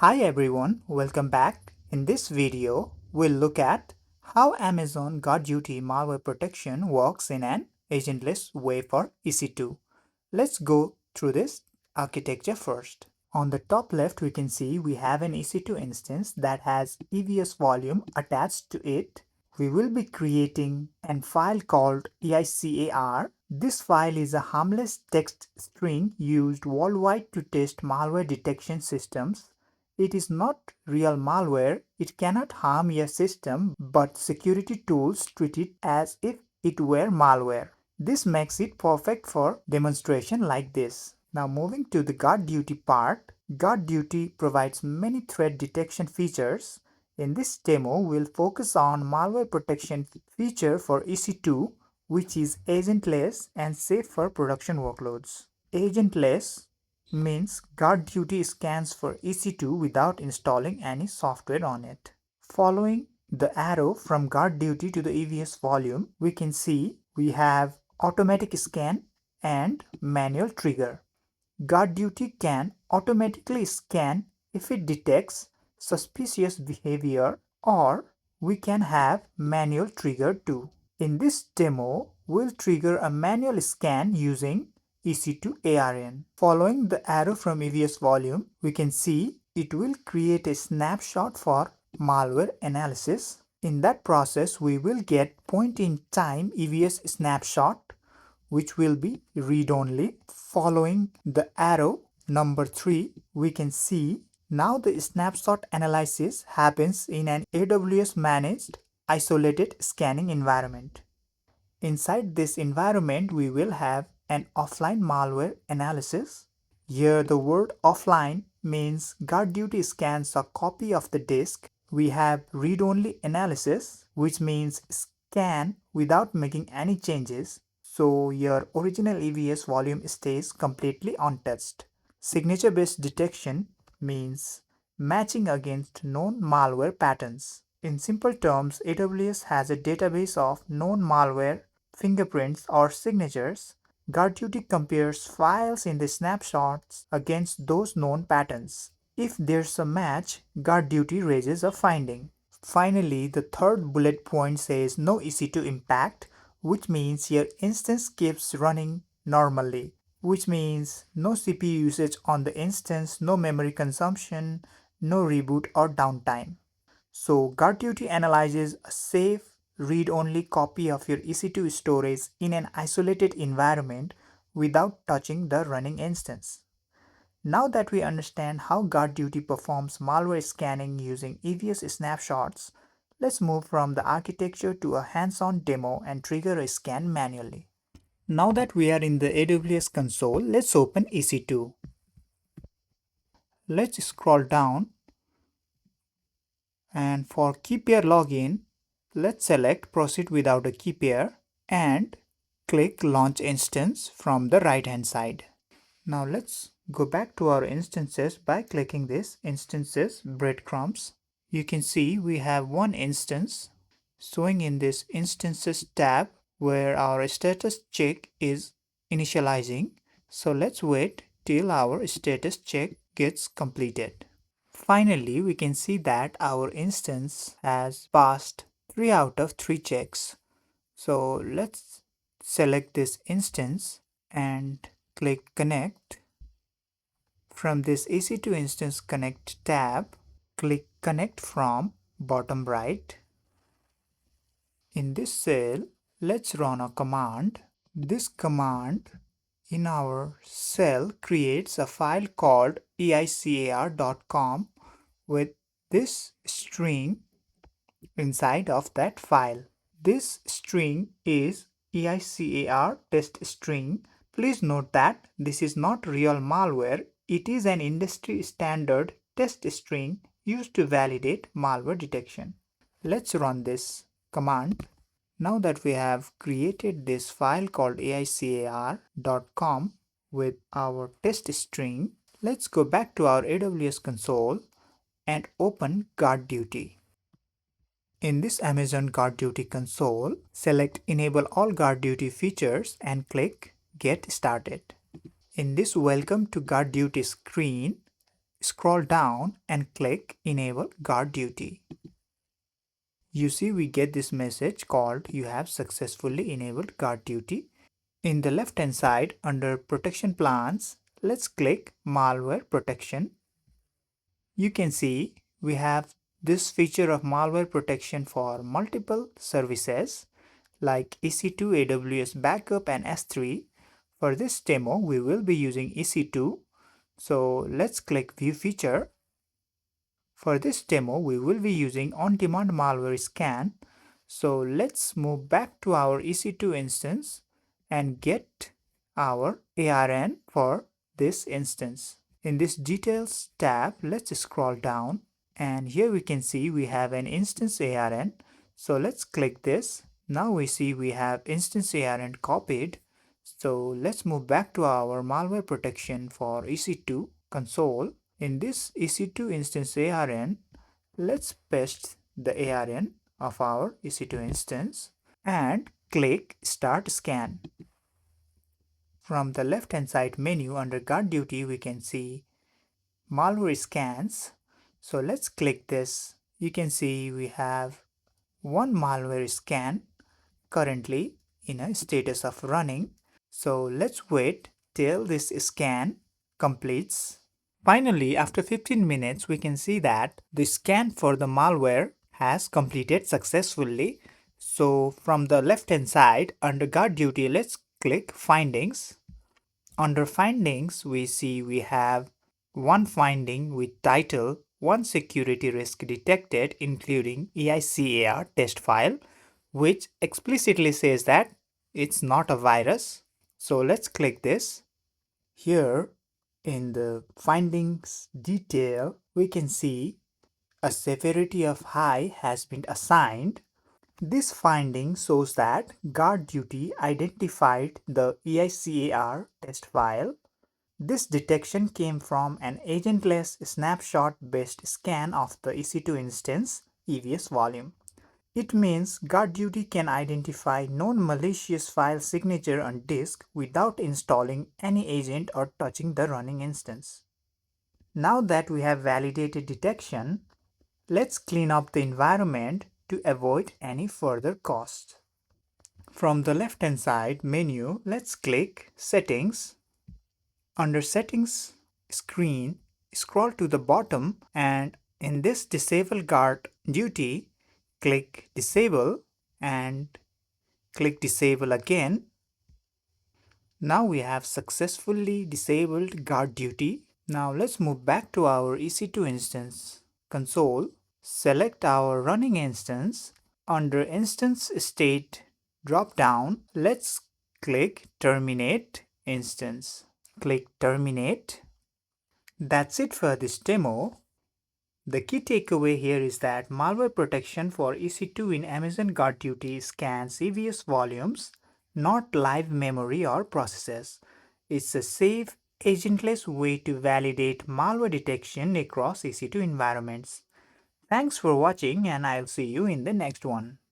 Hi everyone, welcome back. In this video, we'll look at how Amazon GuardDuty malware protection works in an agentless way for EC2. Let's go through this architecture first. On the top left, we can see we have an EC2 instance that has EVS volume attached to it. We will be creating a file called EICAR. This file is a harmless text string used worldwide to test malware detection systems. It is not real malware, it cannot harm your system, but security tools treat it as if it were malware. This makes it perfect for demonstration like this. Now moving to the GuardDuty part, GuardDuty provides many threat detection features. In this demo, we'll focus on malware protection feature for EC2, which is agentless and safe for production workloads. Agentless means GuardDuty scans for EC2 without installing any software on it. Following the arrow from GuardDuty to the EVS volume, we can see we have automatic scan and manual trigger. GuardDuty can automatically scan if it detects suspicious behavior, or we can have manual trigger too. In this demo, we'll trigger a manual scan using EC2 ARN. Following the arrow from EVS volume, we can see it will create a snapshot for malware analysis. In that process, we will get point-in-time EVS snapshot, which will be read-only. Following the arrow number 3, we can see now the snapshot analysis happens in an AWS managed isolated scanning environment. Inside this environment, we will have an offline malware analysis. Here the word offline means GuardDuty scans a copy of the disk. We have read-only analysis, which means scan without making any changes, so your original EVS volume stays completely untouched. Signature-based detection means matching against known malware patterns. In simple terms, AWS has a database of known malware fingerprints or signatures. GuardDuty compares files in the snapshots against those known patterns. If there's a match, GuardDuty raises a finding. Finally, the third bullet point says no EC2 impact, which means your instance keeps running normally, which means no CPU usage on the instance, no memory consumption, no reboot or downtime. So GuardDuty analyzes a safe, read-only copy of your EC2 storage in an isolated environment without touching the running instance. Now that we understand how GuardDuty performs malware scanning using EVS snapshots, let's move from the architecture to a hands-on demo and trigger a scan manually. Now that we are in the AWS console, let's open EC2. Let's scroll down, and for key pair login, let's select proceed without a key pair and click launch instance from the right hand side. Now let's go back to our instances by clicking this instances breadcrumbs. You can see we have one instance showing in this instances tab where our status check is initializing. So let's wait till our status check gets completed. Finally, we can see that our instance has passed 3 out of 3 checks. So let's select this instance and click connect. From this EC2 instance connect tab, click connect from bottom right. In this cell, let's run a command. This command in our cell creates a file called eicar.com with this string inside of that file. This string is EICAR test string. Please note that this is not real malware. It is an industry standard test string used to validate malware detection. Let's run this command. Now that we have created this file called eicar.com with our test string, let's go back to our AWS console and open GuardDuty. In this Amazon GuardDuty console, select Enable all GuardDuty features and click Get Started. In this Welcome to GuardDuty screen, scroll down and click Enable GuardDuty. You see we get this message called you have successfully enabled GuardDuty. In the left hand side under Protection Plans, let's click Malware Protection. You can see we have this feature of malware protection for multiple services like EC2, AWS Backup and S3. For this demo, we will be using EC2. So let's click View Feature. For this demo, we will be using On-Demand Malware Scan. So let's move back to our EC2 instance and get our ARN for this instance. In this Details tab, let's scroll down and here we can see we have an instance ARN. So let's click this. Now we see we have instance ARN copied. So let's move back to our malware protection for EC2 console. In this EC2 instance ARN, let's paste the ARN of our EC2 instance and click Start Scan. From the left hand side menu under GuardDuty, we can see Malware Scans. So let's click this. You can see we have one malware scan currently in a status of running. So let's wait till this scan completes. Finally, after 15 minutes, we can see that the scan for the malware has completed successfully. So from the left hand side under GuardDuty, let's click Findings. Under Findings, we see we have one finding with title One Security Risk Detected, including EICAR test file, which explicitly says that it's not a virus. So let's click this. Here in the findings detail, we can see a severity of high has been assigned. This finding shows that GuardDuty identified the EICAR test file. This detection came from an agentless snapshot-based scan of the EC2 instance EVS volume. It means GuardDuty can identify non-malicious file signature on disk without installing any agent or touching the running instance. Now that we have validated detection, let's clean up the environment to avoid any further cost. From the left-hand side menu, let's click Settings. Under Settings screen, scroll to the bottom and in this Disable GuardDuty, click Disable and click Disable again. Now we have successfully disabled GuardDuty. Now let's move back to our EC2 instance console. Select our running instance. Under Instance State drop-down, let's click Terminate Instance. Click Terminate. That's it for this demo. The key takeaway here is that malware protection for EC2 in Amazon GuardDuty scans EVS volumes, not live memory or processes. It's a safe, agentless way to validate malware detection across EC2 environments. Thanks for watching and I'll see you in the next one.